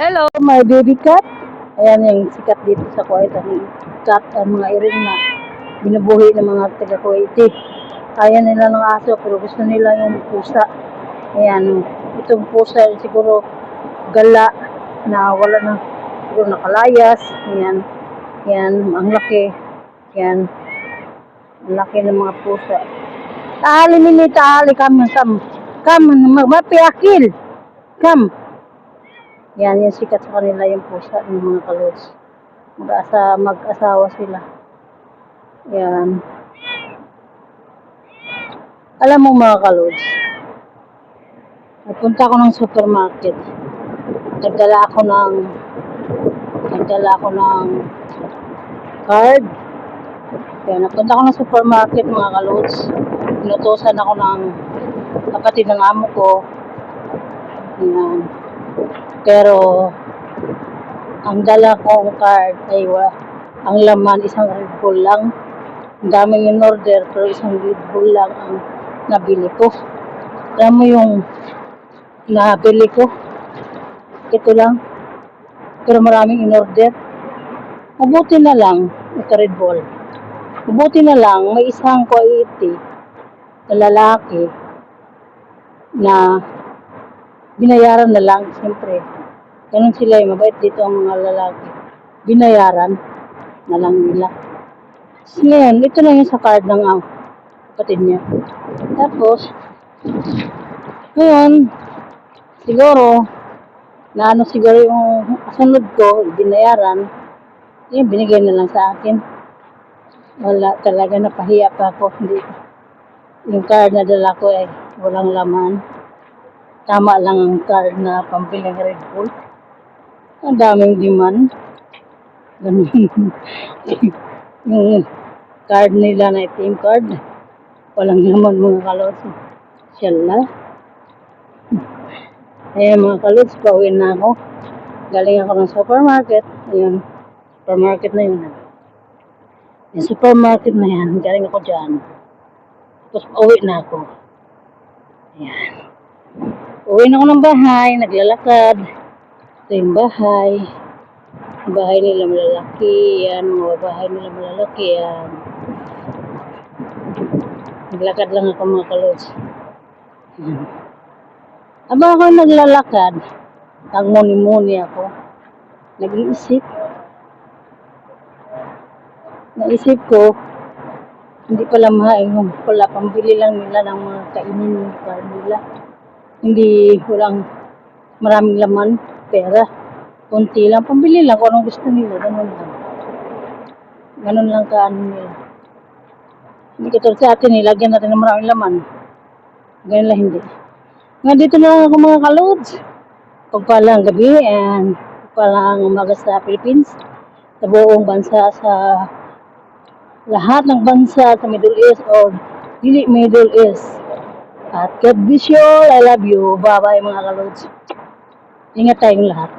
Hello, my baby cat. Ayan yung sikat dito sa Kuwait. Ang cat, ang mga iring na binubuhi ng mga taga-Kuwaiti. Kaya nila ng aso pero gusto nila yung pusa. Ayan, itong pusa siguro gala na wala na, siguro nakalayas. Ayan, ayan, ang laki. Ayan, ang laki ng mga pusa. Tahali nini, tahali, come, mapiakil. Come. Yan, yung sikat sa kanila yung pusa ng mga kalods. Mag-asawa sila. Yan. Alam mo mga kalods, nagpunta ako ng supermarket. Nagdala ako ng card. Yan, nagpunta ako ng supermarket mga kalods. Pinutusan ako ng kapatid ng amo ko. Yan. Pero ang dala kong card ay ang laman isang Red Bull lang. Ang daming in order pero isang Red Bull lang ang nabili ko. Alam mo yung nabili ko? Ito lang. Pero maraming in order. Mabuti na lang ito Red Bull. Mabuti na lang may isang Kuwaiti na lalaki na binayaran na lang, siyempre. Ganun sila, mabait dito ang mga lalaki. Binayaran na lang nila. So, ngayon, ito na yung sa card ng kapatid niya. Tapos, ngayon, siguro, siguro yung kasunod ko, binayaran, yun, binigay na lang sa akin. Wala talaga, napahiya pa ako. Hindi, yung card na dala ko ay walang laman. Tama lang ang card na pambili ng Red Bull. Ang daming demand. Yung card nila na team card. Walang laman mga kalods. Siyala. Ayan mga kalods, pauwi na ako. Galing ako ng supermarket. Ayan, supermarket na yun. Yung supermarket na yan, galing ako dyan. Tapos pauwi na ako. Ayan. Uwi na ako ng bahay, naglalakad. Ito yung bahay. Bahay nila malalaki. Yan, mga bahay nila malalaki. Yan. Naglakad lang ako mga kalods. Yan. Aba ako naglalakad. Nagmuni-muni ako. Nag-iisip. Naisip ko, hindi pala maayong pala. Pambili lang nila ng mga kainin nila. Hindi, walang maraming laman, pera. Kunti lang, pambili lang kung anong gusto nila, ganun lang. Ganun lang kaano nila. Hindi katulad sa atin, nilagyan natin ng maraming laman. Ganun lang hindi. Nga dito na lang ako mga kalods. Pagpalang gabi and pagpalang umaga sa Philippines. Sa buong bansa, sa lahat ng bansa sa Middle East or dili Middle East. At God bless you all. I love you. Bye-bye mga kalods. Ingat tayong lahat.